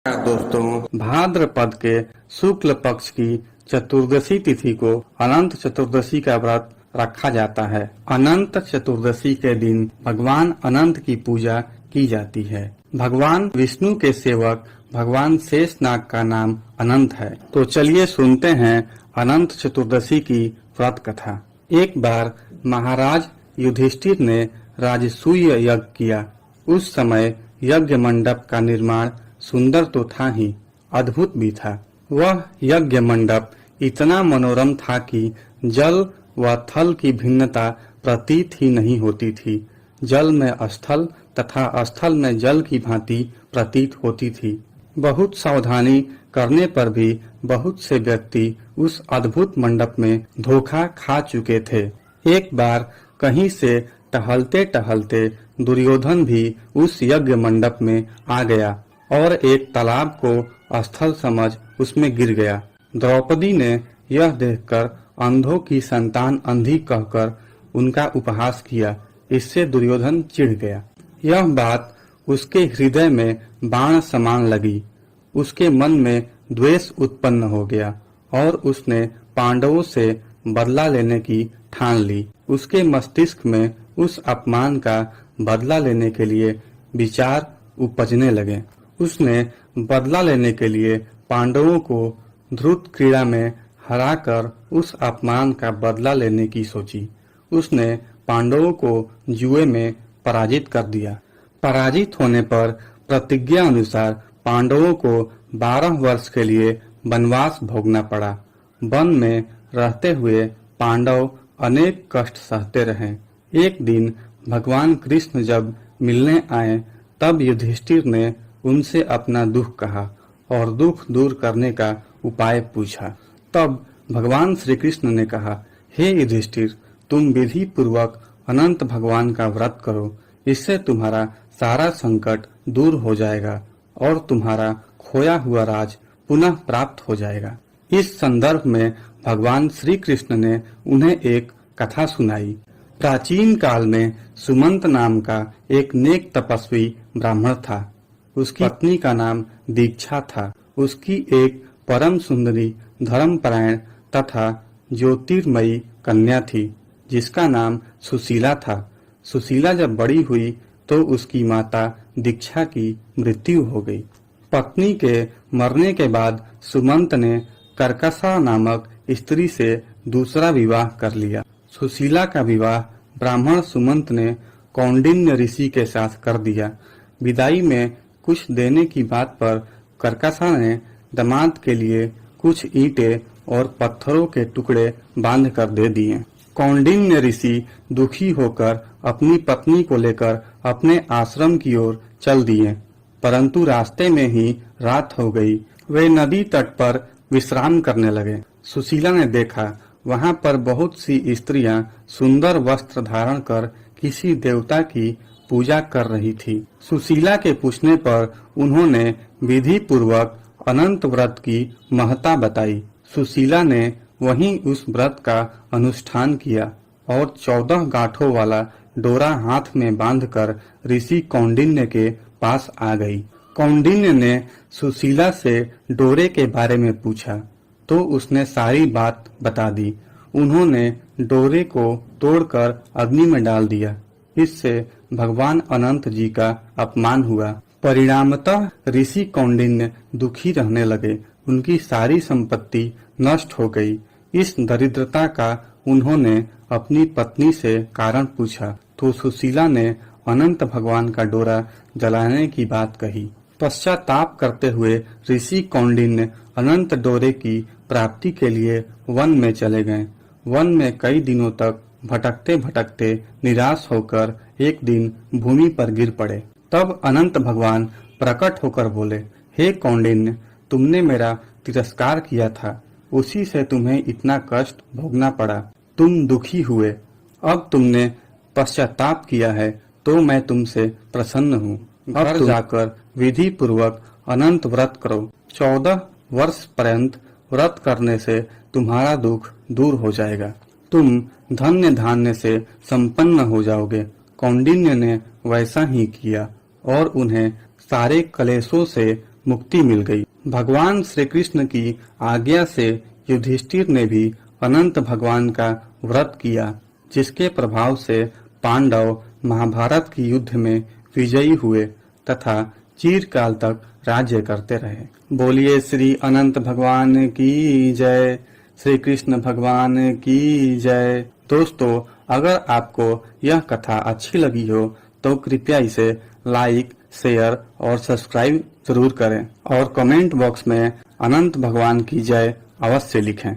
दोस्तों, भाद्रपद के शुक्ल पक्ष की चतुर्दशी तिथि को अनंत चतुर्दशी का व्रत रखा जाता है। अनंत चतुर्दशी के दिन भगवान अनंत की पूजा की जाती है। भगवान विष्णु के सेवक भगवान शेषनाग का नाम अनंत है। तो चलिए सुनते हैं अनंत चतुर्दशी की व्रत कथा। एक बार महाराज युधिष्ठिर ने राजसूय यज्ञ किया। उस समय यज्ञ मंडप का निर्माण सुंदर तो था ही, अद्भुत भी था। वह यज्ञ मंडप इतना मनोरम था कि जल व थल की भिन्नता प्रतीत ही नहीं होती थी। जल में स्थल तथा स्थल में जल की भांति प्रतीत होती थी। बहुत सावधानी करने पर भी बहुत से व्यक्ति उस अद्भुत मंडप में धोखा खा चुके थे। एक बार कहीं से टहलते टहलते दुर्योधन भी उस यज्ञ मंडप में आ गया और एक तालाब को स्थल समझ उसमें गिर गया। द्रौपदी ने यह देखकर अंधों की संतान अंधी कहकर उनका उपहास किया। इससे दुर्योधन चिढ़ गया। यह बात उसके हृदय में बाण समान लगी। उसके मन में द्वेष उत्पन्न हो गया और उसने पांडवों से बदला लेने की ठान ली। उसके मस्तिष्क में उस अपमान का बदला लेने के लिए विचार उपजने लगे। उसने बदला लेने के लिए पांडवों को ध्रुत क्रीड़ा में हराकर उस अपमान का बदला लेने की सोची। उसने पांडवों को जुए में पराजित कर दिया। पराजित होने पर प्रतिज्ञा अनुसार पांडवों को 12 वर्ष के लिए वनवास भोगना पड़ा। वन में रहते हुए पांडव अनेक कष्ट सहते रहे। एक दिन भगवान कृष्ण जब मिलने आए तब युधिष्ठिर ने उनसे अपना दुख कहा और दुख दूर करने का उपाय पूछा। तब भगवान श्री कृष्ण ने कहा, हे युधिष्ठिर, तुम विधि पूर्वक अनंत भगवान का व्रत करो। इससे तुम्हारा सारा संकट दूर हो जाएगा और तुम्हारा खोया हुआ राज पुनः प्राप्त हो जाएगा। इस संदर्भ में भगवान श्री कृष्ण ने उन्हें एक कथा सुनाई। प्राचीन काल में सुमंत नाम का एक नेक तपस्वी ब्राह्मण था। उसकी पत्नी का नाम दीक्षा था। उसकी एक परम सुंदरी, धर्मपरायण तथा ज्योतिर्मयी कन्या थी जिसका नाम सुशीला था। सुशीला जब बड़ी हुई तो उसकी माता दीक्षा की मृत्यु हो गई। पत्नी के मरने के बाद सुमंत ने कर्कशा नामक स्त्री से दूसरा विवाह कर लिया। सुशीला का विवाह ब्राह्मण सुमंत ने कौंडिन्य ऋषि के साथ कर दिया। विदाई में कुछ देने की बात पर कर्कशा ने दामाद के लिए कुछ ईंटें और पत्थरों के टुकड़े बांध कर दे दिए। कौंडिन्य ऋषि दुखी होकर अपनी पत्नी को लेकर अपने आश्रम की ओर चल दिए, परंतु रास्ते में ही रात हो गई। वे नदी तट पर विश्राम करने लगे। सुशीला ने देखा वहां पर बहुत सी स्त्रियां सुंदर वस्त्र धारण कर किसी देवता की पूजा कर रही थी। सुशीला के पूछने पर उन्होंने विधि पूर्वक अनंत व्रत की महत्ता बताई। सुशीला ने वहीं उस व्रत का अनुष्ठान किया और 14 गांठों वाला डोरा हाथ में बांधकर ऋषि कौंडिन्य के पास आ गई। कौंडिन्य ने सुशीला से डोरे के बारे में पूछा तो उसने सारी बात बता दी। उन्होंने डोरे को तोड़कर अग्नि में डाल दिया। इससे भगवान अनंत जी का अपमान हुआ। परिणामतः ऋषि कौंडिन्य दुखी रहने लगे। उनकी सारी संपत्ति नष्ट हो गई। इस दरिद्रता का उन्होंने अपनी पत्नी से कारण पूछा तो सुशीला ने अनंत भगवान का डोरा जलाने की बात कही। पश्चाताप करते हुए ऋषि कौंडिन्य अनंत डोरे की प्राप्ति के लिए वन में चले गए। वन में कई दिनों तक भटकते भटकते निराश होकर एक दिन भूमि पर गिर पड़े। तब अनंत भगवान प्रकट होकर बोले, हे कौंडिन्य, तुमने मेरा तिरस्कार किया था, उसी से तुम्हें इतना कष्ट भोगना पड़ा। तुम दुखी हुए। अब तुमने पश्चाताप किया है तो मैं तुमसे प्रसन्न हूँ। अब जाकर विधि पूर्वक अनंत व्रत करो। 14 वर्ष पर्यंत व्रत करने से तुम्हारा दुख दूर हो जाएगा। तुम धन्य धान्य से संपन्न हो जाओगे। कौंडिन्य ने वैसा ही किया और उन्हें सारे कलेशों से मुक्ति मिल गई। भगवान श्री कृष्ण की आज्ञा से युधिष्ठिर ने भी अनंत भगवान का व्रत किया, जिसके प्रभाव से पांडव महाभारत की युद्ध में विजयी हुए तथा चिरकाल तक राज्य करते रहे। बोलिए श्री अनंत भगवान की जय, श्री कृष्ण भगवान की जय। दोस्तों, अगर आपको यह कथा अच्छी लगी हो तो कृपया इसे लाइक, शेयर और सब्सक्राइब जरूर करें और कमेंट बॉक्स में अनंत भगवान की जय अवश्य लिखें।